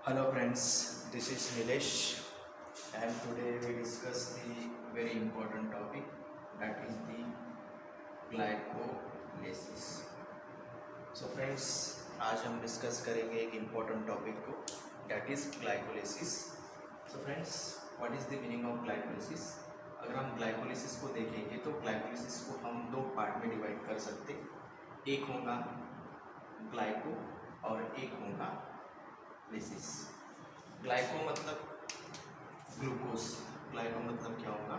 Hello friends, this is Nilesh and today we discuss the very important topic that is the glycolysis. So friends, आज हम discuss करेंगे एक important topic को that is glycolysis. So friends, what is the meaning of glycolysis? अगर हम glycolysis को देखेंगे तो glycolysis को हम दो पार्ट में डिवाइड कर सकते हैं. एक होगा ग्लाइको और एक होगा लिसिस. ग्लाइको मतलब ग्लूकोज, ग्लाइको मतलब क्या होगा,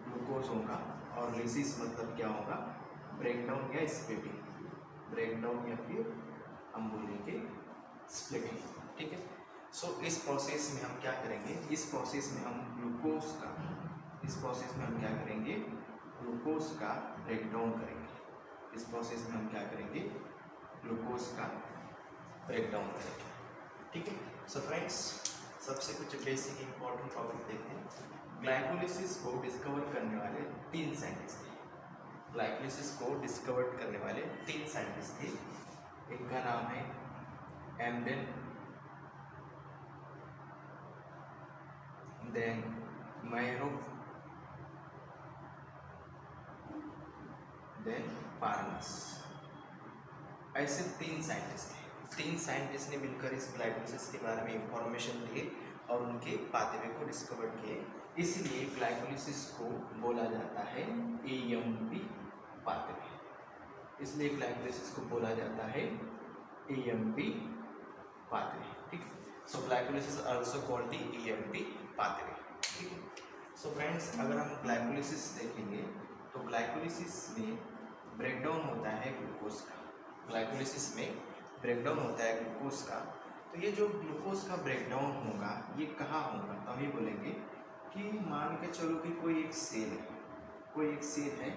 ग्लूकोज होगा. और लिसिस मतलब क्या होगा, ब्रेकडाउन या स्प्लिटिंग, ब्रेकडाउन या फिर हम बोलेंगे स्प्लिटिंग. ठीक है. सो इस प्रोसेस में हम क्या करेंगे, इस प्रोसेस में हम ग्लूकोज का, इस प्रोसेस में हम क्या करेंगे, ग्लूकोज का ब्रेकडाउन करेंगे. इस प्रोसेस में हम क्या करेंगे, ग्लूकोज का ब्रेकडाउन करेंगे. ठीक है. सो फ्रेंड्स, सबसे कुछ बेसिक इंपॉर्टेंट टॉपिक देखते हैं. ग्लाइकोलिसिस को डिस्कवर करने वाले तीन साइंटिस्ट थे. ग्लाइकोलिसिस को डिस्कवर करने वाले तीन साइंटिस्ट थे. एक का नाम है Embden, then marrow, then Parnas. ऐसे तीन साइंटिस्ट थे. तीन साइंटिस्ट ने मिलकर इस ग्लाइकोलिसिस के बारे में इंफॉर्मेशन दिए और उनके पाथवे को डिस्कवर किए. इसलिए ग्लाइकोलिसिस को बोला जाता है एएमपी पाथवे. इसलिए ग्लाइकोलिसिस को बोला जाता है एएमपी पाथवे. ठीक है. So glycolysis also called the AMP pathway. ठीक है. सो फ्रेंड्स, अगर हम ग्लाइकोलिसिस देखेंगे तो ग्लाइकोलिसिस में ब्रेकडाउन होता है ग्लूकोज का. ग्लाइकोलिसिस में ब्रेकडाउन होता है ग्लूकोज का. तो ये जो ग्लूकोज का ब्रेकडाउन होगा ये कहाँ होगा, तो हम ये बोलेंगे कि मान के चलो कि कोई एक सेल है, कोई एक सेल है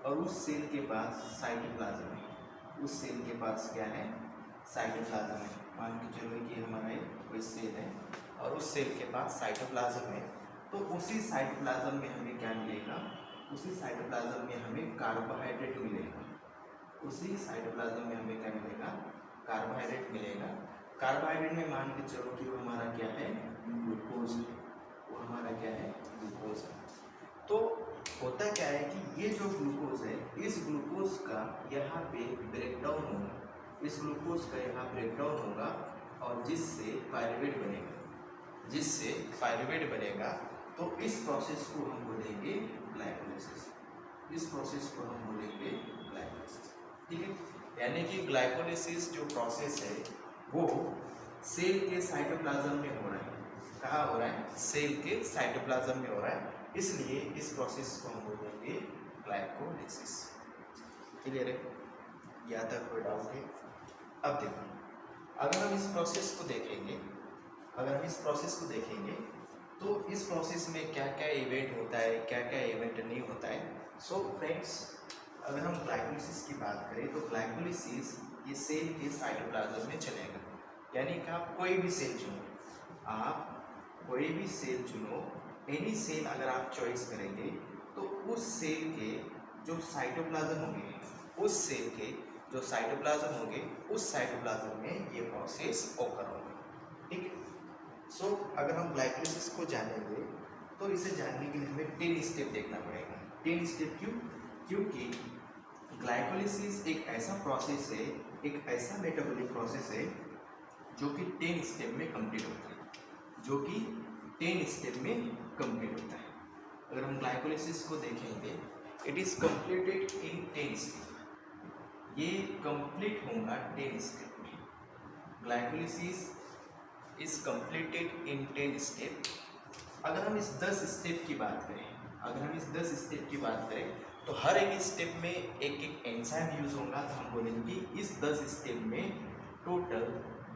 और उस सेल के पास साइटोप्लाज्म है. उस सेल के पास क्या है, साइटोप्लाज्म है. मान के चलो कि हमारा कोई सेल है और उस सेल के पास साइटोप्लाज्म है. तो उसी साइटोप्लाज्म में हमें क्या मिलेगा, उसी साइटोप्लाज्म में हमें कार्बोहाइड्रेट मिलेगा. उसी साइटोप्लाज्म में हमें क्या मिलेगा, कार्बोहाइड्रेट मिलेगा. कार्बोहाइड्रेट में मान के चलो कि वो हमारा क्या है, ग्लूकोज है. वो हमारा क्या है, ग्लूकोज है. तो होता क्या है कि ये जो ग्लूकोज है, इस ग्लूकोज का यहाँ पे ब्रेकडाउन होगा. इस ग्लूकोज का यहाँ ब्रेकडाउन होगा और जिससे पायरुवेट बनेगा, जिससे पायरुवेट बनेगा. तो इस प्रोसेस को हम बोलेंगे ग्लाइकोलिसिस. इस प्रोसेस को हम बोलेंगे ग्लाइकोलिसिस. ठीक है. यानी कि ग्लाइकोलिसिस जो प्रोसेस है वो सेल के साइटोप्लाज्म में हो रहा है. कहाँ हो रहा है, सेल के साइटोप्लाज्म में हो रहा है. इसलिए इस प्रोसेस को हम बोलेंगे ग्लाइकोलिसिस. क्लियर है, यहाँ तक कोई डाउट है? अब देखो, अगर हम इस प्रोसेस को देखेंगे, अगर हम इस प्रोसेस को देखेंगे तो इस प्रोसेस में क्या क्या इवेंट होता है, क्या क्या इवेंट नहीं होता है. सो फ्रेंड्स, अगर हम ग्लाइकोलिसिस की बात करें तो ग्लाइकोलिसिस ये सेल के साइटोप्लाज्म में चलेगा. यानी कि आप कोई भी सेल चुनो, आप कोई भी सेल चुनो, एनी सेल अगर आप चॉइस करेंगे तो उस सेल के जो साइटोप्लाज्म होंगे, उस सेल के जो साइटोप्लाज्म होंगे, उस साइटोप्लाज्म में ये प्रोसेस ओकर होगा. ठीक है. सो अगर हम ग्लाइकोलिसिस को जानेंगे तो इसे जानने के लिए हमें 10 स्टेप देखना पड़ेगा. 10 स्टेप क्यों? क्योंकि ग्लाइकोलिसिस एक ऐसा प्रोसेस है, एक ऐसा मेटाबॉलिक प्रोसेस है जो कि 10 स्टेप में कंप्लीट होता है, जो कि 10 स्टेप में कंप्लीट होता है. अगर हम ग्लाइकोलिसिस को देखेंगे, it is completed in 10 step. ये कंप्लीट होगा 10 स्टेप में. Glycolysis is completed in 10 step. अगर हम इस 10 स्टेप की बात करें, अगर हम इस 10 स्टेप की बात करें तो हर एक स्टेप में एक एक एंजाइम यूज होगा. तो हम बोलेंगे इस 10 स्टेप में टोटल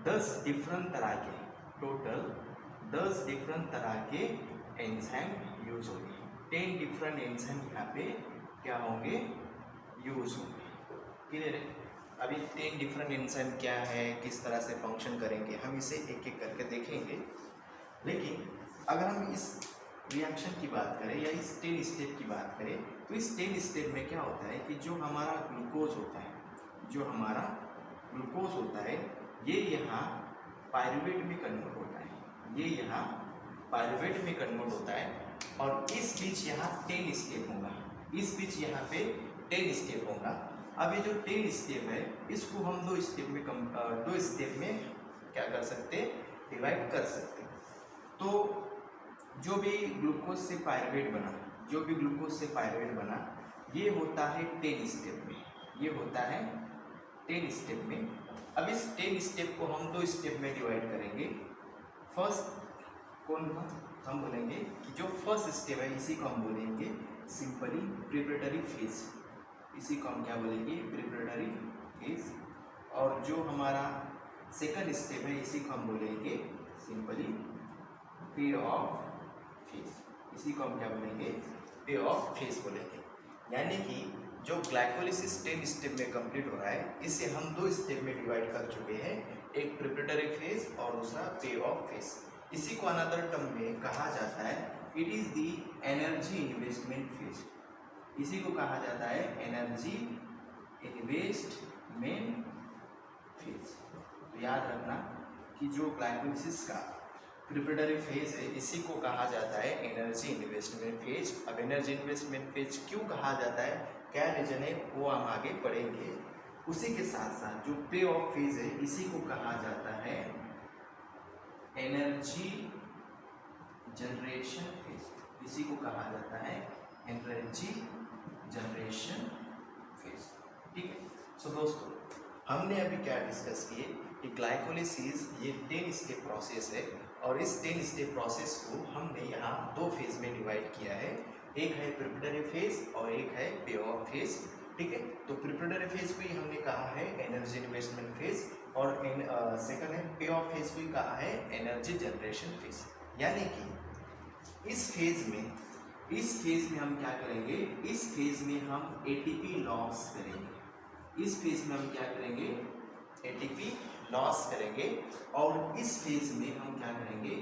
10 डिफरेंट तरह के, टोटल 10 डिफरेंट तरह के एंजाइम यूज होंगे. 10 डिफरेंट एंजाइम यहाँ पे क्या होंगे, यूज होंगे. क्लियर है? अभी 10 डिफरेंट एंजाइम क्या है, किस तरह से फंक्शन करेंगे, हम इसे एक एक करके देखेंगे. लेकिन अगर हम इस रिएक्शन की बात करें या इस 10 स्टेप की बात करें तो इस 10 स्टेप में क्या होता है कि जो हमारा ग्लूकोज होता है, जो हमारा ग्लूकोज होता है ये यहाँ पायरुवेट में कन्वर्ट होता है, ये यहाँ पायरुवेट में कन्वर्ट होता है और इस बीच यहाँ 10 स्टेप होगा, इस बीच यहाँ पे 10 स्टेप होगा। अब ये जो 10 स्टेप है इसको हम दो स्टेप में क्या कर सकते हैं, डिवाइड कर सकते हैं। तो जो भी ग्लूकोज से पायरुवेट बना, जो भी ग्लूकोज से पायरुवेट बना, ये होता है 10 स्टेप में, ये होता है 10 स्टेप में। अब इस 10 स्टेप को हम दो स्टेप में डिवाइड करेंगे। फर्स्ट कौन हम बोलेंगे कि जो फर्स्ट स्टेप है इसी को हम बोलेंगे सिंपली प्रिपरेटरी फेज, इसी को हम क्या बोलेंगे, प्रिपरेटरी फेज। और जो हमारा सेकंड स्टेप है इसी को हम बोलेंगे सिंपली पे ऑफ फेज, इसी को हम क्या बोलेंगे, पे ऑफ फेज बोलेंगे। यानी कि जो ग्लाइकोलिसिस 10 स्टेप में कंप्लीट हो रहा है इसे हम दो स्टेप में डिवाइड कर चुके हैं, एक प्रिपरेटरी फेज और दूसरा पे ऑफ फेज। इसी को अनदर टर्म में कहा जाता है it is the energy investment phase, इसी को कहा जाता है एनर्जी इन्वेस्टमेंट फेज। तो याद रखना कि जो ग्लाइकोलिसिस का प्रिपरेटरी फेज है इसी को कहा जाता है एनर्जी इन्वेस्टमेंट फेज। अब एनर्जी इन्वेस्टमेंट फेज क्यों कहा जाता है, क्या रीजन है, वो हम आगे पढ़ेंगे। उसी के साथ साथ जो पे ऑफ फेज है इसी को कहा जाता है एनर्जी जनरेशन फेज, इसी को कहा जाता है एनर्जी जनरेशन फेज। ठीक है। सो दोस्तों हमने अभी क्या डिस्कस किए कि ग्लाइकोलिसिस ये 10 स्टेप प्रोसेस है और इस 10 स्टेप प्रोसेस को हमने यहाँ दो फेज में डिवाइड किया है, एक है प्रिपरेटरी फेज और एक है पे ऑफ फेज। ठीक है। तो प्रिपरेटरी फेज को ही हमने कहा है एनर्जी इन्वेस्टमेंट फेज और सेकंड है पे ऑफ फेज को ही कहा है एनर्जी जनरेशन फेज। यानी कि इस फेज में हम क्या करेंगे, इस फेज में हम एटीपी लॉस करेंगे, इस फेज में हम क्या करेंगे, एटीपी लॉस करेंगे। और इस फेज में हम क्या करेंगे,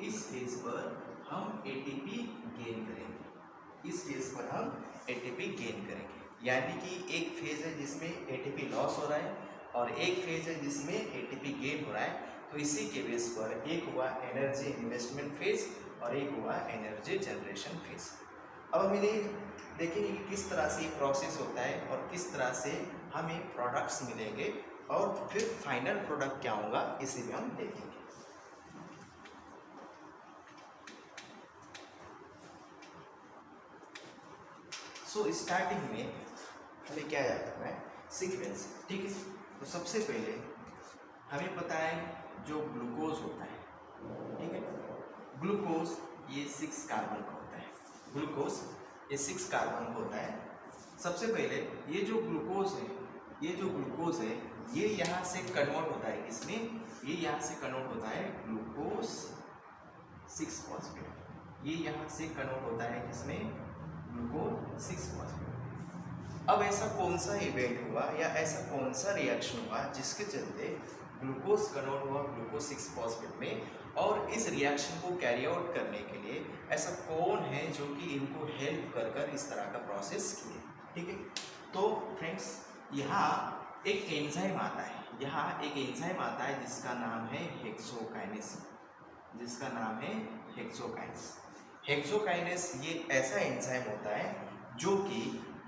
इस फेज पर हम एटीपी गेन करेंगे, इस फेज पर हम एटीपी गेन करेंगे। यानी कि एक फेज है जिसमें एटीपी लॉस हो रहा है और एक फेज है जिसमें एटीपी गेन हो रहा है। तो इसी के बेस पर एक हुआ एनर्जी इन्वेस्टमेंट फेज और एक हुआ एनर्जी जनरेशन फेज। अब हम इन्हें देखेंगे कि किस तरह से ये प्रोसेस होता है और किस तरह से हमें प्रोडक्ट्स मिलेंगे और फिर फाइनल प्रोडक्ट क्या होगा इसी में हम देखेंगे। सो स्टार्टिंग में हमें क्या याद रखना है, सीक्वेंस। ठीक है। तो सबसे पहले हमें पता है जो ग्लूकोज होता है, ठीक है, ग्लूकोज ये 6 कार्बन का होता है, ग्लूकोज ये 6 कार्बन का होता है। सबसे पहले ये जो ग्लूकोज है, ये जो ग्लूकोज है ये यहाँ से कन्वर्ट होता है, इसमें ये यहाँ से कन्वर्ट होता है ग्लूकोज 6 फॉस्फेट, ये यहाँ से कन्वर्ट होता है इसमें ग्लूकोज 6 फॉस्फेट। अब ऐसा कौन सा इवेंट हुआ या ऐसा कौन सा रिएक्शन हुआ जिसके चलते ग्लूकोज कन्वर्ट हुआ ग्लूकोज 6 फॉस्फेट में, और इस रिएक्शन को कैरी आउट करने के लिए ऐसा कौन है जो कि इनको हेल्प कर कर इस तरह का प्रोसेस किए। ठीक है। तो फ्रेंड्स यहाँ एक एंजाइम आता है, यहाँ एक एंजाइम आता है जिसका नाम है हेक्सोकाइनेस, जिसका नाम है हेक्सोकाइनेस। हेक्सोकाइनेस ये ऐसा एंजाइम होता है जो कि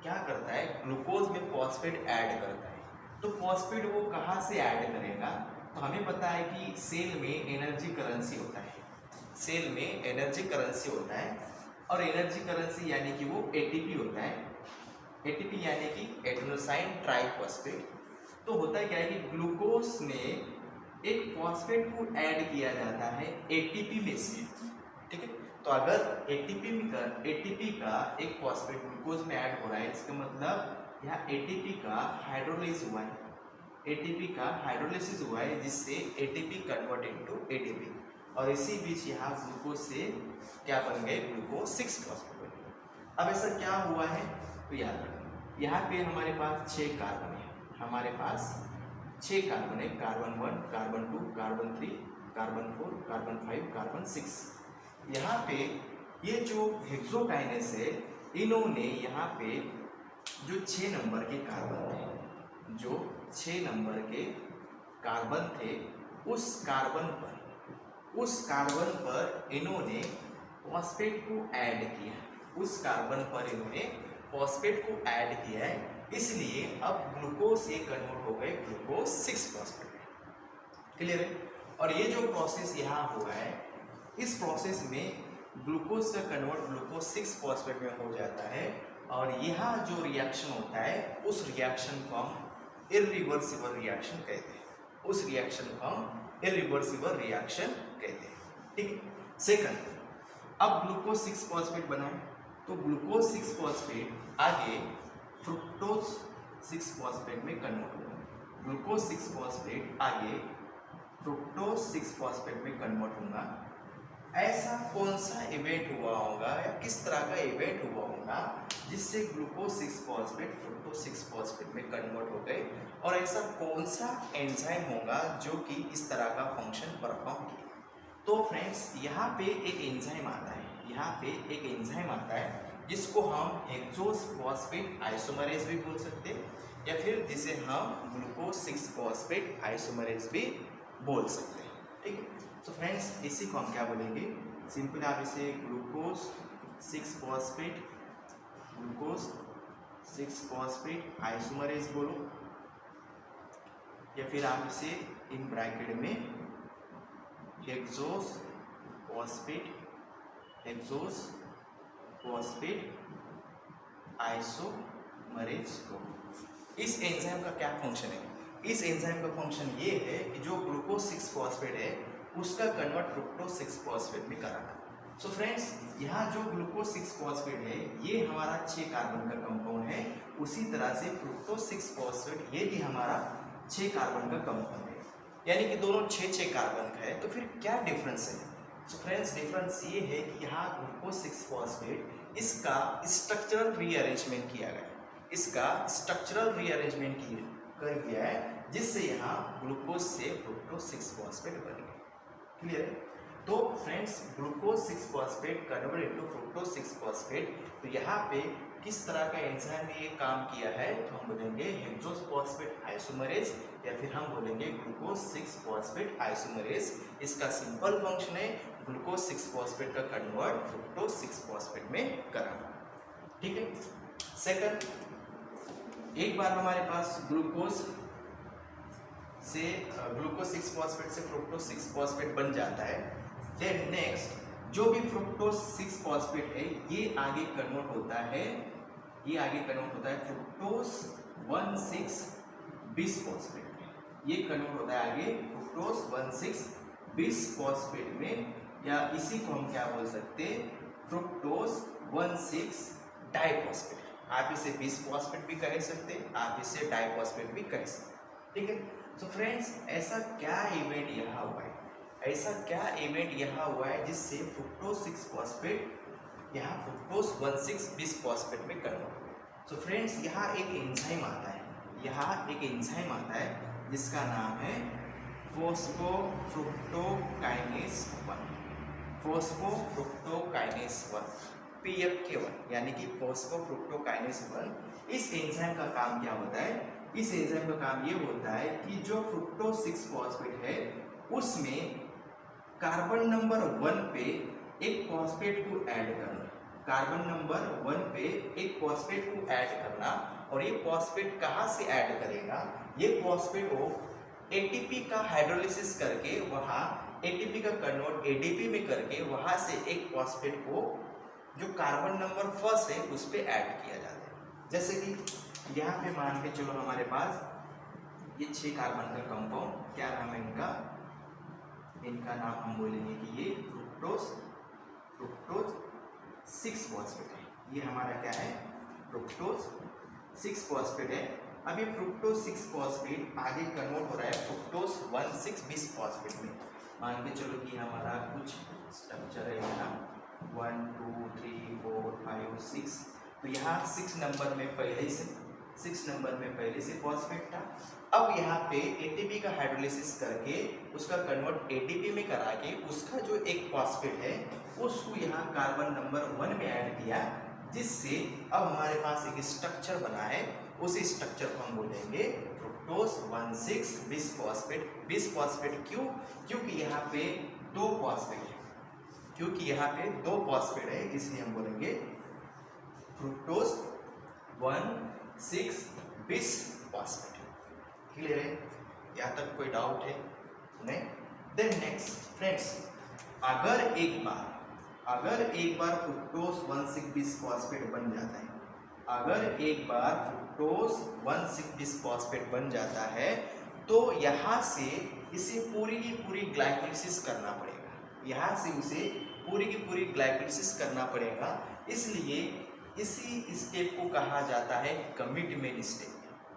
क्या करता है, ग्लूकोज में फॉस्फेट ऐड करता है। तो फॉस्फेट वो कहाँ से ऐड करेगा, तो हमें पता है कि सेल में एनर्जी करेंसी होता है, सेल में एनर्जी करेंसी होता है और एनर्जी करेंसी यानी कि वो एटीपी होता है, एटीपी यानी कि एडेनोसाइन ट्राइफॉस्फेट। तो होता क्या है कि ग्लूकोज में एक फॉस्फेट को ऐड किया जाता है एटीपी में से। ठीक है। तो अगर एटीपी का एक फॉस्फेट ग्लूकोज में ऐड हो रहा है, इसका मतलब यहाँ एटीपी का हाइड्रोलाइज हुआ है, एटीपी का हाइड्रोलाइसिस हुआ है जिससे एटीपी कन्वर्ट इनटू एटीपी, और इसी बीच यहाँ ग्लूकोज से क्या बन गए, ग्लूकोज 6 फॉस्फेट बन गए। अब ऐसा क्या हुआ है तो याद रखना, यहाँ पे हमारे पास 6 कार्बन है, हमारे पास 6 कार्बन है, carbon 1, carbon 2, carbon 3, carbon 4, carbon 5, carbon 6। यहाँ पे ये जो हेक्सोकाइनेस है इन्होंने यहाँ पे जो 6 नंबर के कार्बन थे, जो 6 नंबर के कार्बन थे उस कार्बन पर इन्होंने फॉस्फेट को ऐड किया, उस कार्बन पर इन्होंने फॉस्फेट को ऐड किया है, इसलिए अब ग्लूकोज ये कन्वर्ट हो गए ग्लूकोज 6 फॉस्फेट में। क्लियर है? और ये जो प्रोसेस यहाँ हुआ है, इस प्रोसेस में ग्लूकोज का कन्वर्ट ग्लूकोज 6 फॉस्फेट में हो जाता है, और यहाँ जो रिएक्शन होता है उस रिएक्शन को हम इरिवर्सिबल रिएक्शन कहते हैं, उस रिएक्शन को हम इरिवर्सिबल रिएक्शन कहते हैं। ठीक है। सेकंड, अब ग्लूकोज 6 फॉस्फेट बनाए तो ग्लूकोज 6 फॉस्फेट आगे फ्रुक्टोज 6 फॉस्फेट में कन्वर्ट होगा, ग्लूकोज 6 फॉस्फेट आगे फ्रुक्टोज 6 फॉस्फेट में कन्वर्ट होगा। ऐसा कौन सा इवेंट हुआ होगा या किस तरह का इवेंट हुआ होगा जिससे ग्लूकोज 6 फॉस्फेट फ्रुक्टोज 6 फॉस्फेट में कन्वर्ट हो गए, और ऐसा कौन सा एंजाइम होगा जो कि इस तरह का फंक्शन परफॉर्म किया? तो फ्रेंड्स, यहाँ पे एक एंजाइम आता है, यहाँ पे एक एंजाइम आता है जिसको हम हेक्सोज फॉस्फेट आइसोमरेज भी बोल सकते हैं, या फिर जिसे हम ग्लूकोज 6 फॉस्फेट आइसोमरेज भी बोल सकते हैं। ठीक है। तो फ्रेंड्स, इसी को हम क्या बोलेंगे, सिंपल आप इसे ग्लूकोज 6 फॉस्फेट आइसोमरेज बोलो, या फिर आप इसे इन ब्रैकेट में हेक्सोज फॉस्फेट आइसोमरेज को। इस एंजाइम का क्या फंक्शन है? इस एंजाइम का फंक्शन ये है कि जो ग्लूकोज 6 फॉस्फेट है उसका कन्वर्ट फ्रुक्टोज 6 फॉस्फेट में कराना। सो फ्रेंड्स, यहाँ जो ग्लूकोज 6 फॉस्फेट है ये हमारा 6 कार्बन का कंपाउंड है, उसी तरह से फ्रुक्टोज 6 फॉस्फेट ये भी हमारा 6 कार्बन का कंपाउंड है, यानी कि दोनों 6 कार्बन का है। तो फिर क्या डिफरेंस है? सो फ्रेंड्स, डिफरेंस ये है कि यहाँ ग्लूकोज 6 फॉस्फेट इसका स्ट्रक्चरल रीअरेंजमेंट किया गया है, इसका स्ट्रक्चरल रीअरेंजमेंट कर दिया है, जिससे यहाँ ग्लूकोज से फ्रुक्टोज 6 फॉस्फेट बन गए। क्लियर है? तो friends, glucose 6 phosphate convert into fructose 6 phosphate, तो यहाँ पे किस तरह का एंजाइम ने ये काम किया है? तो हम बोलेंगे हेक्सोज फॉस्फेट आइसोमरेज, या फिर हम बोलेंगे ग्लूकोज 6 फॉस्फेट आइसोमरेज। इसका सिंपल फंक्शन है ग्लूकोज 6 फॉस्फेट का कन्वर्ट फ्रुक्टोज 6 फॉस्फेट में कराना। ठीक है। सेकंड, एक बार हमारे पास ग्लूकोज 6 फॉस्फेट से फ्रुक्टोज 6 फॉस्फेट बन जाता है, देन नेक्स्ट जो भी फ्रुक्टोज 6 फॉस्फेट है ये आगे कन्वर्ट होता है, फ्रुक्टोज 1,6 बिस फॉस्फेट में, ये कन्वर्ट होता है आगे फ्रुक्टोज 1,6 बिस फॉस्फेट में, या इसी को हम क्या बोल सकते हैं, फ्रुक्टोज 1,6 डाइफॉस्फेट। आप इसे बिस फॉस्फेट भी कह सकते हैं, आप इसे डाइफॉस्फेट भी कह सकते हैं। ठीक है। तो फ्रेंड्स, ऐसा क्या इवेंट यहाँ हुआ है, जिससे फ्रुक्टोज 6 फॉस्फेट यहाँ फ्रुक्टोज 1,6 बिस फॉस्फेट में कन्वर्ट हुआ। तो फ्रेंड्स, यहाँ एक एंजाइम आता है, जिसका नाम है फॉस्फोफ्रुक्टोकाइनेज 1, PFK1, यानी कि फॉस्फोफ्रुक्टोकाइनेज 1। इस एंजाइम का काम क्या होता है? इस एंजाइम का काम ये होता है कि जो फ्रुक्टोज 6 फॉस्फेट है उसमें कार्बन नंबर 1 पे एक फॉस्फेट को ऐड करना, और ये फॉस्फेट कहाँ से ऐड करेगा? ये फॉस्फेट वो एटीपी का हाइड्रोलिसिस करके वहाँ एटीपी का कन्वर्ट एडीपी में करके वहाँ से एक फॉस्फेट को जो कार्बन नंबर 1 है उस पर ऐड किया जाता है। जैसे कि यहाँ पे मान के चलो हमारे पास ये 6 कार्बन का कंपाउंड, क्या नाम है इनका नाम हम बोलेंगे कि ये फ्रुक्टोज 6 फॉस्फेट है। ये हमारा क्या है? फ्रुक्टोज 6 फॉस्फेट है। अब ये फ्रुक्टोज 6 फॉस्फेट आगे कन्वर्ट हो रहा है फ्रुक्टोज 1,6 बिस फॉस्फेट में। मान के चलो कि हमारा कुछ स्ट्रक्चर है यहाँ 1 2 3 4 5 6, तो यहाँ 6 नंबर में पहले से फॉस्फेट था। अब यहाँ पे एटीपी का हाइड्रोलिसिस करके उसका कन्वर्ट एटीपी में करा के उसका जो एक फॉस्फेट है उसको यहाँ कार्बन नंबर 1 में ऐड किया, जिससे अब हमारे पास एक स्ट्रक्चर बना है। उस स्ट्रक्चर को हम बोलेंगे फ्रुक्टोज 1,6 बिस्फॉस्फेट। बिस्फॉस्फेट क्यों? क्योंकि यहाँ पे 2 फॉस्फेट है, क्योंकि यहाँ पे 2 फॉस्फेट है, इसलिए हम बोलेंगे फ्रुक्टोज 1,6 बिस्फॉस्फेट। क्लियर है? यहाँ तक कोई डाउट है? नहीं? देन नेक्स्ट फ्रेंड्स, अगर एक बार फ्रुक्टोज 1,6 बिस्फॉस्फेट बन जाता है, अगर एक बार फ्रुक्टोज 1,6 बिस्फॉस्फेट बन जाता है तो यहाँ से इसे पूरी की पूरी ग्लाइकोलिसिस करना पड़ेगा, यहाँ से उसे पूरी की पूरी ग्लाइकोलिसिस करना पड़ेगा। इसलिए इसी स्टेप को कहा जाता है कमिटमेंट स्टेप।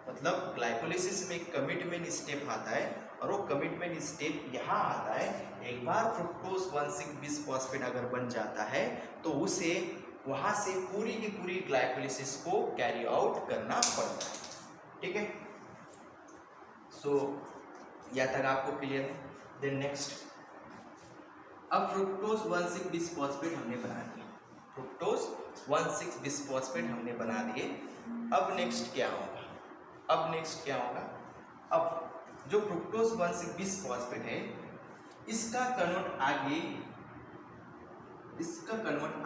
मतलब ग्लाइकोलिसिस में कमिटमेंट स्टेप आता है और वो कमिटमेंट स्टेप यहाँ आता है। एक बार फ्रुक्टोज 1,6 बिस्फॉस्फेट अगर बन जाता है तो उसे वहाँ से पूरी की पूरी ग्लाइकोलिसिस को कैरी आउट करना पड़ता है। ठीक है? सो यहाँ तक आपको क्लियर है? देन नेक्स्ट, अब फ्रुक्टोज 1,6 बिस्फॉस्फेट हमने बना दिया, फ्रुक्टोज 1,6 बिस्फॉस्फेट हमने बना दिए। अब नेक्स्ट क्या होगा? अब जो फ्रुक्टोज 1,6 बिस्फॉस्फेट है इसका कन्वर्ट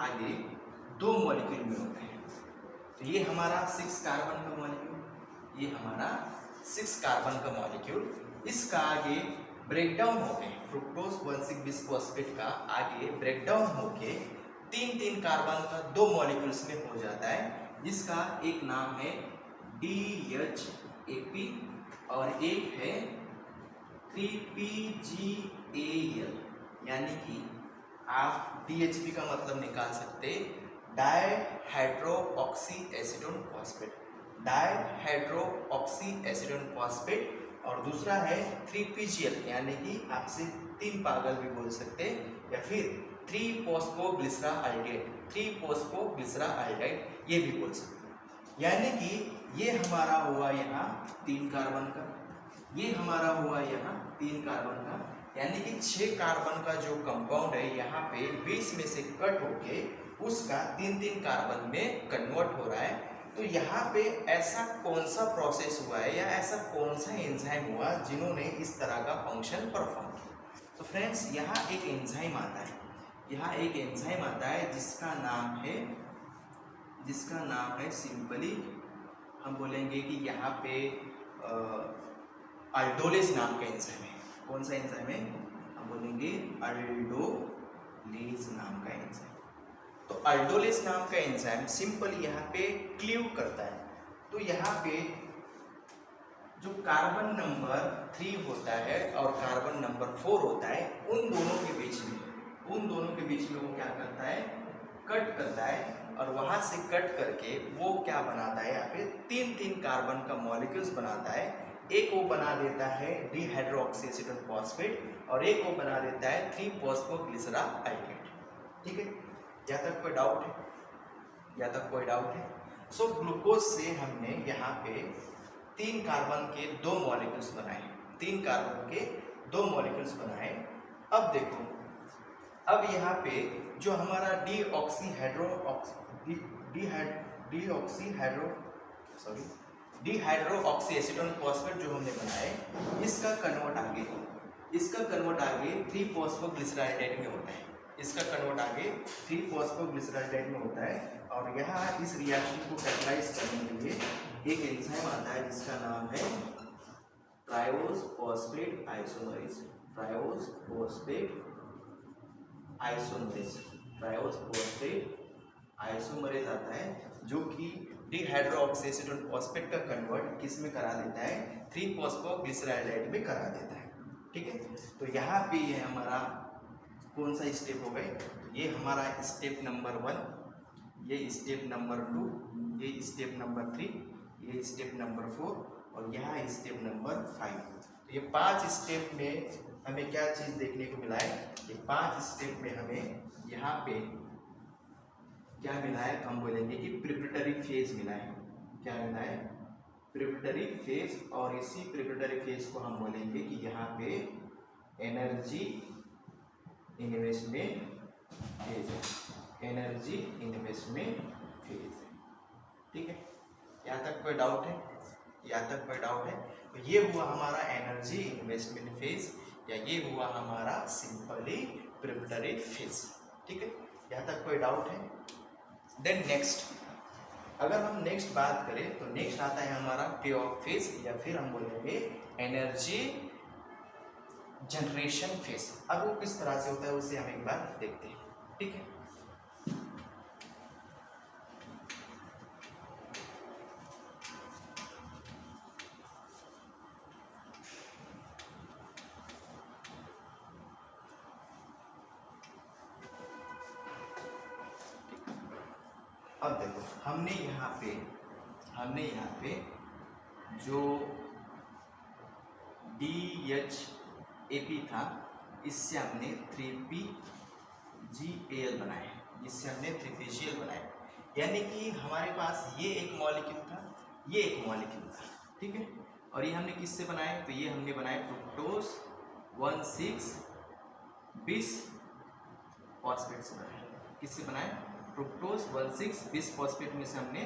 आगे 2 मॉलिक्यूल में होता है। तो ये हमारा 6 कार्बन का मॉलिक्यूल, ये हमारा 6 कार्बन का मॉलिक्यूल, इसका आगे ब्रेकडाउन होके फ्रुक्टोज 1,6 बिस्फॉस्फेट का आगे ब्रेकडाउन होके 3 कार्बन का 2 मॉलिक्यूल्स में हो जाता है, जिसका एक नाम है DHAP और एक है 3PGAL। यानी कि आप DHP का मतलब निकाल सकते डायहाइड्रोऑक्सी एसीटोन फॉस्फेट, डायहाइड्रोऑक्सी एसीटोन फॉस्फेट, और दूसरा है 3PGL यानी कि आपसे 3 पागल भी बोल सकते या फिर 3-फॉस्फोग्लिसराल्डेट, 3-फॉस्फोग्लिसराल्डेट ये भी बोल सकते। यानी कि ये हमारा हुआ यहाँ 3 कार्बन का, ये हमारा हुआ यहाँ 3 कार्बन का, यानी कि 6 कार्बन का जो कंपाउंड है यहाँ पे 20 में से कट होके उसका 3 कार्बन में कन्वर्ट हो रहा है। तो यहाँ पे ऐसा कौन सा प्रोसेस हुआ है या ऐसा कौन सा एंजाइम हुआ जिन्होंने इस तरह का फंक्शन परफॉर्म किया? तो फ्रेंड्स यहाँ एक एंजाइम आता है, यहाँ एक एंजाइम आता है जिसका नाम है सिंपली हम बोलेंगे कि यहाँ पे अल्डोलेज नाम का एंजाइम है। कौन सा एंजाइम है? हम बोलेंगे अल्डोलेज नाम का एंजाइम। तो अल्डोलेज नाम का एंजाइम सिंपली यहाँ पे क्लीव करता है। तो यहाँ पे जो कार्बन नंबर 3 होता है और कार्बन नंबर 4 होता है, उन दोनों के बीच में वो क्या करता है? कट करता है, और वहाँ से कट करके वो क्या बनाता है? यहाँ पे 3 कार्बन का मॉलिक्यूल्स बनाता है। एक वो बना देता है डिहाइड्रोऑक्सी एसीटोन फॉस्फेट और एक वो बना देता है 3-फॉस्फोग्लिसराल्डेट। ठीक है? यहाँ तक कोई डाउट है? सो ग्लूकोज से हमने यहाँ पे 3 कार्बन के 2 मॉलिक्यूल्स बनाए, 3 कार्बन के 2 मॉलिक्यूल्स बनाए। अब देखो, अब यहाँ पे जो हमारा डिहाइड्रोऑक्सी एसीटोन फॉस्फेट जो हमने बनाए, इसका कन्वर्ट आगे 3-फॉस्फोग्लिसराल्डेट में होता है, इसका कन्वर्ट आगे 3-फॉस्फोग्लिसराल्डेट में होता है। और यहाँ इस रिएक्शन को कैटलाइज करने के लिए एक एंजाइम आता है जिसका नाम है ट्रायोज फॉस्फेट आइसोमरेज आता है, जो कि डिहाइड्रोऑक्सी एसीटोन फॉस्फेट का कन्वर्ट किस में करा देता है? 3-फॉस्फोग्लिसराल्डेट में करा देता है। ठीक है? तो यहाँ पे ये हमारा कौन सा स्टेप हो गए? ये हमारा स्टेप नंबर 1, ये स्टेप नंबर 2, ये स्टेप नंबर 3, ये स्टेप नंबर 4 और यहाँ स्टेप नंबर 5। तो ये 5 स्टेप में हमें क्या चीज़ देखने को मिला है? ये 5 स्टेप में हमें यहाँ पे क्या मिला है? हम बोलेंगे कि प्रिपरेटरी फेज मिला है। क्या मिला है? Preparatory phase. और इसी प्रिपरेटरी फेज को हम बोलेंगे कि यहाँ पे एनर्जी इन्वेस्टमेंट फेज है, एनर्जी इन्वेस्टमेंट फेज है। ठीक है? यहाँ तक कोई डाउट है? तो ये हुआ हमारा एनर्जी इन्वेस्टमेंट फेज, या ये हुआ हमारा सिंपली प्रिपरेटरी फेज। ठीक है, यहाँ तक कोई डाउट है? देन नेक्स्ट, अगर हम नेक्स्ट बात करें तो नेक्स्ट आता है हमारा पे ऑफ फेज, या फिर हम बोलेंगे एनर्जी जनरेशन फेज। अब वो किस तरह से होता है उसे हम एक बार देखते हैं। ठीक है, अब देखो हमने यहाँ पे जो DHAP था, इससे हमने 3PGAL बनाया, जिससे हमने 3PGL बनाया, यानी कि हमारे पास ये एक मॉलिक्यूल था, ये एक मॉलिक्यूल था। ठीक है, और ये हमने किससे बनाया? तो ये हमने बनाया फ्रुक्टोज 1,6-bis फॉस्फेट से बनाया। किससे बनाया? फ्रुक्टोज 1,6-bis फॉस्फेट में से हमने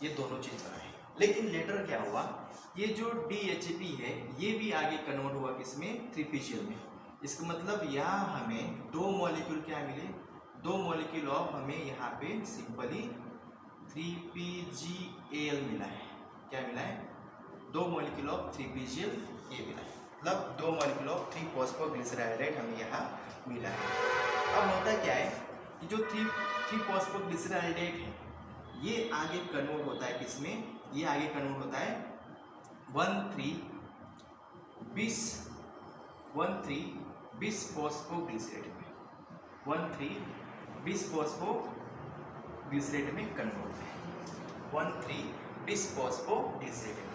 ये दोनों चीज बनाई। लेकिन लेटर क्या हुआ, ये जो DHAP है ये भी आगे कन्वर्ट हुआ किसमें? 3PGL में। इसका मतलब यहाँ हमें दो मॉलिक्यूल क्या मिले? दो मॉलिक्यूल ऑफ हमें यहाँ पे सिंपली 3PGAL मिला है। क्या मिला है? दो मॉलिक्यूल ऑफ 3PGL ये मिला है, मतलब दो मॉलिक्यूल ऑफ 3-फॉस्फोग्लिसराइड हमें यहाँ मिला है। अब होता क्या है कि जो 3-फॉस्फोग्लिसराइड है ये आगे कन्वर्ट होता है किसमें? ये आगे कन्वर्ट होता है 1,3-bis फॉस्फोग्लिसराइड में, 1,3-bis फॉस्फोग्लिसराइड में कन्वर्ट होता है, 1,3-bis फॉस्फोग्लिसराइड में।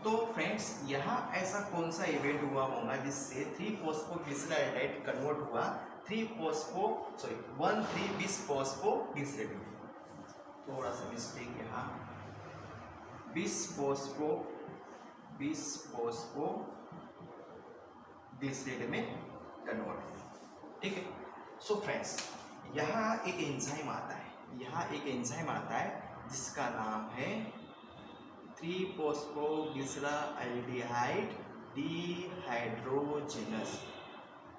तो फ्रेंड्स यहाँ ऐसा कौन सा इवेंट हुआ होगा जिससे 3-फॉस्फोग्लिसराइड कन्वर्ट हुआ 1,3-bis फॉस्फोग्लिसराइड में? थोड़ा सा मिस्टेक यहाँ, bis फॉस्फोग्लिसराइड में कन्वर्ट हुआ। ठीक है, सो फ्रेंड्स यहाँ एक एंजाइम आता है, जिसका नाम है 3-फॉस्फोग्लिसराल्डिहाइड डिहाइड्रोजिनस,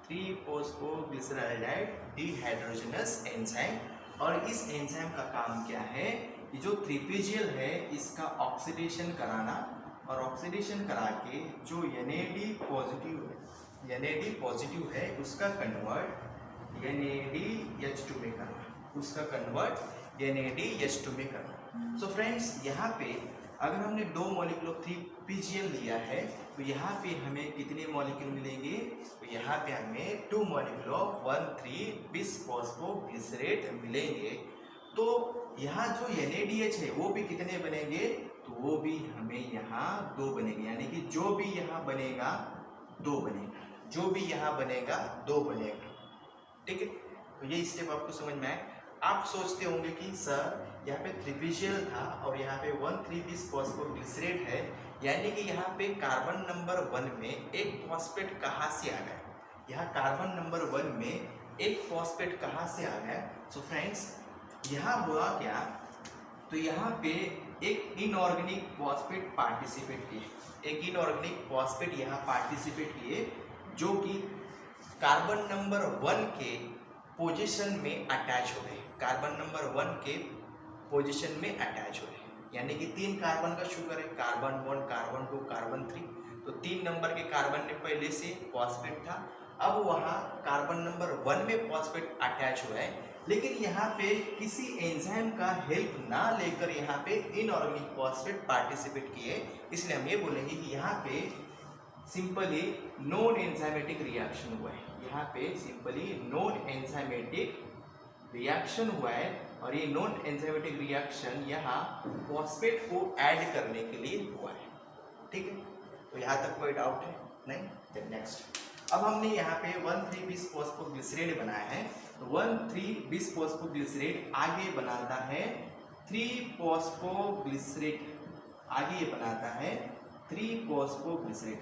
3-फॉस्फोग्लिसराल्डिहाइड डिहाइड्रोजिनस एंजाइम। और इस एंजाइम का काम क्या है कि जो 3PGL है इसका ऑक्सीडेशन कराना, और ऑक्सीडेशन करा के जो NAD पॉजिटिव है उसका कन्वर्ट NADH2 में करना, NADH2 में करना। सो फ्रेंड्स यहाँ पे अगर हमने दो मॉलिक्यूल ऑफ 3PGL लिया है तो यहाँ पे हमें कितने मॉलिक्यूल मिलेंगे? तो यहाँ पे हमें 2 मॉलिक्यूल ऑफ 1,3-bis फॉस्फोग्लिसरेट मिलेंगे। तो यहाँ जो NADH है वो भी कितने बनेंगे? तो वो भी हमें यहाँ 2 बनेंगे, यानी कि जो भी यहाँ बनेगा 2 बनेगा, ठीक है। तो ये स्टेप आपको समझ में आए। आप सोचते होंगे कि सर यहाँ पे 3PGL था और यहाँ पे 1,3-bis फॉस्फोग्लिसरेट है, यानी कि यहाँ पे कार्बन नंबर 1 में एक फॉस्फेट कहाँ से आ गया? यहाँ कार्बन नंबर 1 में एक फॉस्फेट कहाँ से आ गया? सो फ्रेंड्स यहाँ हुआ क्या, तो यहाँ पे एक इनऑर्गेनिक फॉस्फेट यहाँ पार्टिसिपेट किए, जो कि कार्बन नंबर 1 के पोजीशन में अटैच हो गए, यानी कि 3 कार्बन का शुगर है, कार्बन 1, कार्बन 2, कार्बन 3। तो 3 नंबर के कार्बन में पहले से फॉस्फेट था, अब वहाँ कार्बन नंबर 1 में फॉस्फेट अटैच हुआ है, लेकिन यहाँ पे किसी एंजाइम का हेल्प ना लेकर यहाँ पे इनऑर्गेनिक फॉस्फेट पार्टिसिपेट किए, इसलिए हम ये बोलेंगे कि यहाँ पे सिंपली नॉन एंजाइमेटिक रिएक्शन हुआ है, और ये नॉन एंजाइमेटिक रिएक्शन यहाँ फॉस्फेट को ऐड करने के लिए हुआ है। ठीक है, तो यहाँ तक कोई डाउट है नहीं? देन नेक्स्ट, अब हमने यहाँ पे 1,3-bis फॉस्फोग्लिसरेट बनाया है, तो 1,3-bis फॉस्फोग्लिसरेट आगे बनाता है 3-फॉस्फोग्लिसरेट, आगे बनाता है 3-फॉस्फोग्लिसरेट,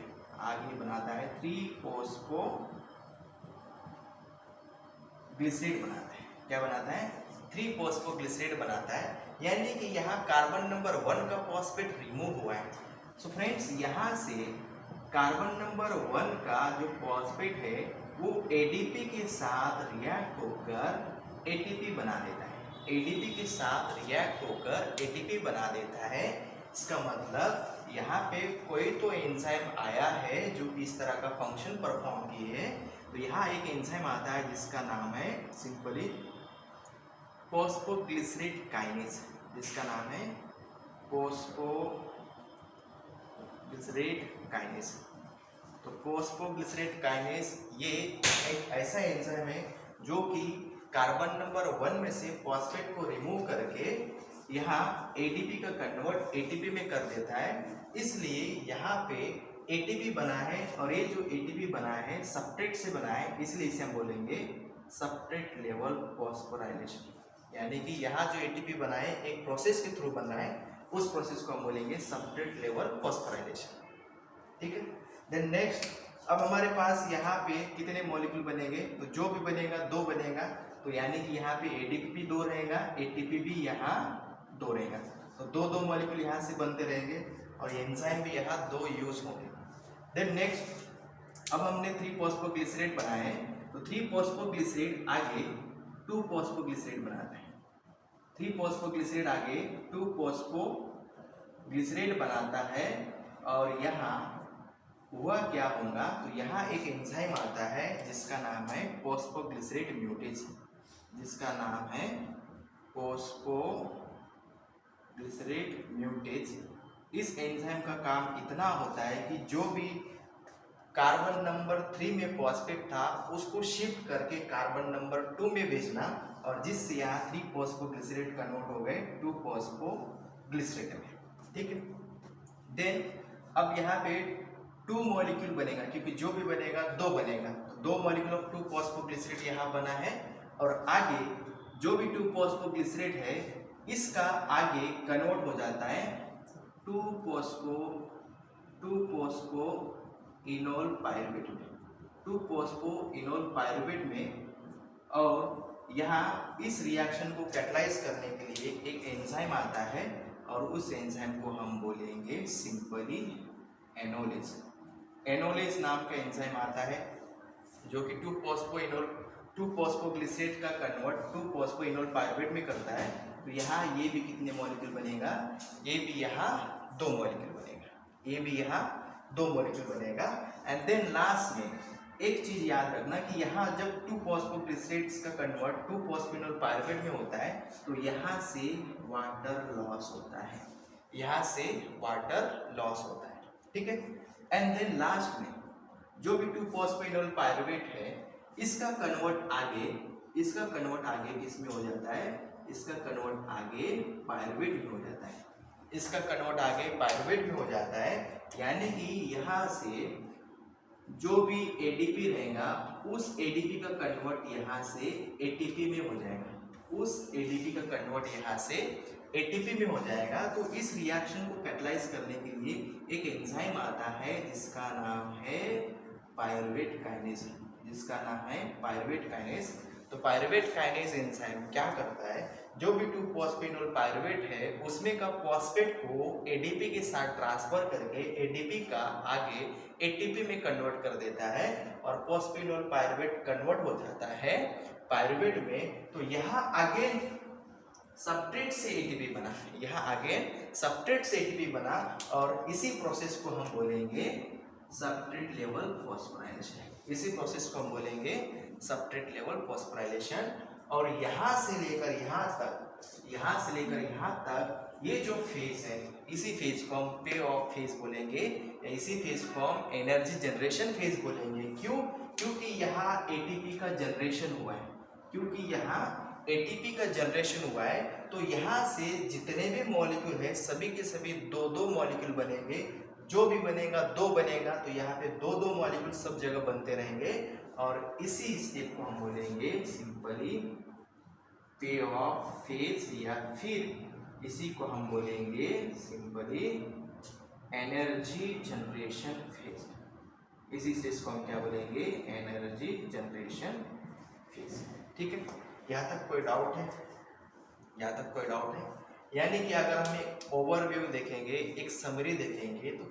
बनाता है 3-फॉस्फोग्लिसरेट बनाता है, यानी कि यहाँ कार्बन नंबर 1 का फॉस्फेट रिमूव हुआ है। सो फ्रेंड्स यहाँ से कार्बन नंबर 1 का जो फॉस्फेट है वो एडीपी के साथ रिएक्ट होकर एटीपी बना देता है। एडीपी के साथ रिएक्ट होकर एटीपी बना देता है। इसका मतलब यहाँ पे कोई तो एंजाइम आया है जो इस तरह का फंक्शन परफॉर्म किए है। तो यहाँ एक एंजाइम आता है जिसका नाम है सिंपली फॉस्फोग्लिसरेट काइनेज, जिसका नाम है फॉस्फोग्लिसरेट काइनेज। तो फॉस्फोग्लिसरेट काइनेज ये एक ऐसा एंजाइम है जो कि कार्बन नंबर 1 में से फॉस्फेट को रिमूव करके यहाँ एडीपी का कन्वर्ट एटीपी में कर देता है। इसलिए यहाँ पे एटीपी बना है और ये जो एटीपी बना है सबस्ट्रेट से बना है, इसलिए इसे हम बोलेंगे सबस्ट्रेट लेवल फॉस्फोराइलेशन। यानी कि यहाँ जो एटीपी बना है एक प्रोसेस के थ्रू बन रहा है, उस प्रोसेस को हम बोलेंगे सबस्ट्रेट लेवल फॉस्फोराइलेशन। ठीक है। देन नेक्स्ट, अब हमारे पास यहाँ पे कितने मॉलिक्यूल बनेंगे? तो जो भी बनेगा 2 बनेगा। तो यानी कि यहाँ पे एडीपी 2 रहेगा, एटीपी भी यहाँ 2 रहेगा। तो 2 मॉलिक्यूल यहाँ से बनते रहेंगे और एंजाइम भी यहाँ 2 यूज होंगे। देन नेक्स्ट, अब हमने 3 फॉस्फोग्लिसरेट बनाए हैं। तो 3 फॉस्फोग्लिसरेट आगे 2 फॉस्फोग्लिसरेट बनाते हैं। 3 फॉस्फोग्लिसरेट आगे 2 फॉस्फोग्लिसरेट बनाता है। और यहाँ हुआ क्या होगा? तो यहाँ एक एंजाइम आता है जिसका नाम है फॉस्फोग्लिसरेट म्यूटेज, जिसका नाम है फॉस्फोग्लिसरेट म्यूटेज। इस एंजाइम का काम इतना होता है कि जो भी कार्बन नंबर 3 में फॉस्फेट था उसको शिफ्ट करके कार्बन नंबर 2 में भेजना, और जिससे यहाँ 3 फॉस्फोग्लिसरेट कन्वर्ट हो गए 2 फॉस्फोग्लिसरेट में। ठीक है। देन अब यहाँ पे 2 मॉलिक्यूल बनेगा, क्योंकि जो भी बनेगा 2 बनेगा। तो 2 मॉलिक्यूल ऑफ 2 फॉस्फोग्लिसरेट यहाँ बना है। और आगे जो भी 2 फॉस्फोग्लिसरेट है इसका आगे कन्वर्ट हो जाता है 2 फॉस्फोइनोल पायरुवेट में, 2 फॉस्फोइनोल पायरुवेट में। और यहाँ इस रिएक्शन को कैटलाइज करने के लिए एक एंजाइम आता है और उस एंजाइम को हम बोलेंगे सिंपली एनोलेज। एनोलेज नाम का एंजाइम आता है जो कि 2 फॉस्फोग्लिसरेट का कन्वर्ट 2 फॉस्फोइनोल पायरुवेट में करता है। तो यहाँ ये भी कितने मॉलिक्यूल बनेगा? ये भी यहाँ 2 मॉलिक्यूल बनेगा, ये भी यहाँ 2 मॉलिक्यूल बनेगा। एंड देन लास्ट में एक चीज याद रखना कि यहाँ जब 2 फॉस्फोग्लिसरेट्स का कन्वर्ट 2 फॉस्फोइनोल पायरुवेट में होता है तो यहाँ से वाटर लॉस होता है, यहाँ से वाटर लॉस होता है। ठीक है। एंड देन लास्ट में जो भी 2 फॉस्फोइनोल पायरुवेट है इसका कन्वर्ट आगे किसमें हो जाता है? इसका कन्वर्ट आगे पायरुवेट में हो जाता है, इसका कन्वर्ट आगे पायरुवेट में हो जाता है। यानी कि यहाँ से जो भी एडीपी रहेगा उस एडीपी का कन्वर्ट यहाँ से एटीपी में हो जाएगा, उस एडीपी का कन्वर्ट यहाँ से एटीपी में हो जाएगा। तो इस रिएक्शन को कैटलाइज करने के लिए एक एंजाइम आता है जिसका नाम है पायरुवेट काइनेज, जिसका नाम है पायरुवेट काइनेज। तो पायरुवेट काइनेज एंजाइम क्या करता है? जो भी 2 फॉस्फोइनोल पायरुवेट है उसमें का फॉस्फेट को एडीपी के साथ ट्रांसफर करके एडीपी का आगे एटीपी में कन्वर्ट कर देता है और फॉस्फोइनोल पायरुवेट कन्वर्ट हो जाता है पायरुवेट में। तो यहाँ आगे सबस्ट्रेट से एटीपी बना, यहाँ आगे सबस्ट्रेट से एटीपी बना और इसी प्रोसेस को हम बोलेंगे सबस्ट्रेट लेवल फॉस्फोराइलेशन। इसी प्रोसेस को हम बोलेंगे सबस्ट्रेट लेवल फॉस्फोराइलेशन। और यहाँ से लेकर यहाँ तक ये जो फेज है इसी फेज को हम पे ऑफ फेज बोलेंगे, इसी फेज को हम एनर्जी जनरेशन फेज बोलेंगे। क्यों? क्योंकि यहाँ एटीपी का जनरेशन हुआ है, क्योंकि यहाँ एटीपी का जनरेशन हुआ है। तो यहाँ से जितने भी मॉलिक्यूल है सभी के सभी 2 मॉलिक्यूल बनेंगे, जो भी बनेगा 2 बनेगा। तो यहाँ पे 2 मॉलिक्यूल सब जगह बनते रहेंगे और इसी स्टेप को हम बोलेंगे सिंपली पे ऑफ फेज, या फिर इसी को हम बोलेंगे सिंपली एनर्जी जनरेशन फेज। इसी स्टेज को हम क्या बोलेंगे? Energy generation phase. ठीक है। यहाँ तक कोई डाउट है? यहाँ तक कोई डाउट है? यानी कि अगर हम एक ओवरव्यू देखेंगे, एक समरी देखेंगे, तो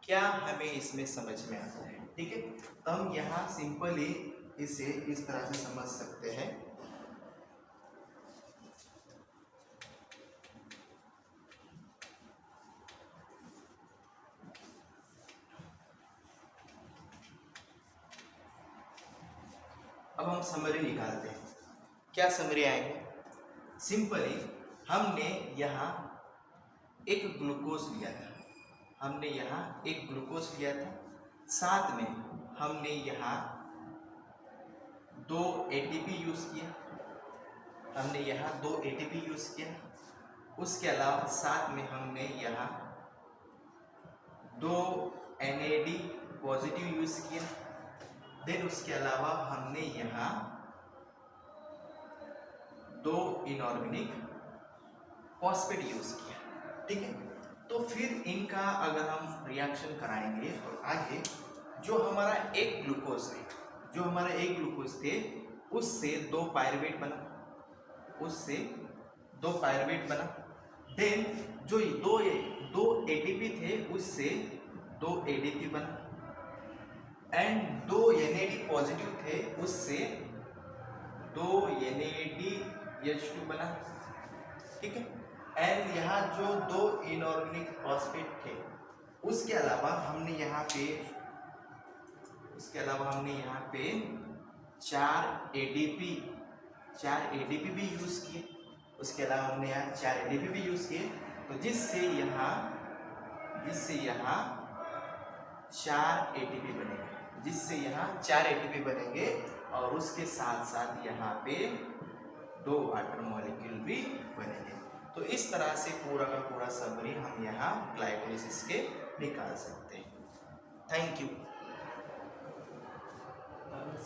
क्या हमें इसमें समझ में आता है? ठीक है, तो हम यहाँ सिंपली इसे इस तरह से समझ सकते हैं। अब हम समरी निकालते हैं। क्या समरी आएंगे? सिंपली हमने यहाँ एक ग्लूकोज लिया था, हमने यहाँ एक ग्लूकोज लिया था, साथ में हमने यहाँ 2 ATP यूज किया, हमने यहाँ 2 ATP यूज किया। उसके अलावा साथ में हमने यहाँ 2 NAD पॉजिटिव यूज किया। देन उसके अलावा हमने यहाँ 2 इनऑर्गेनिक फॉस्फेट यूज किया। ठीक है, तो फिर इनका अगर हम रिएक्शन कराएंगे तो आगे जो हमारा एक ग्लूकोज है, जो हमारा एक ग्लूकोज थे उससे 2 पायरुवेट बना, उससे 2 पायरुवेट बना। देन जो 2 ATP थे उससे 2 ADP बना, एंड 2 NAD पॉजिटिव थे उससे 2 NADH2 बना। ठीक है, एंड यहाँ जो 2 इनऑर्गेनिक फॉस्फेट थे उसके अलावा हमने यहाँ पे 4 ADP भी यूज किए। उसके अलावा हमने यहाँ 4 ADP भी यूज किए, तो जिससे यहाँ 4 ATP बनेंगे, जिससे यहाँ 4 ATP बनेंगे, और उसके साथ साथ यहाँ पे 2 वाटर मॉलिक्यूल भी बनेंगे। तो इस तरह से पूरा का पूरा समरी हम यहाँ ग्लाइकोलाइसिस के निकाल सकते हैं। Thank you.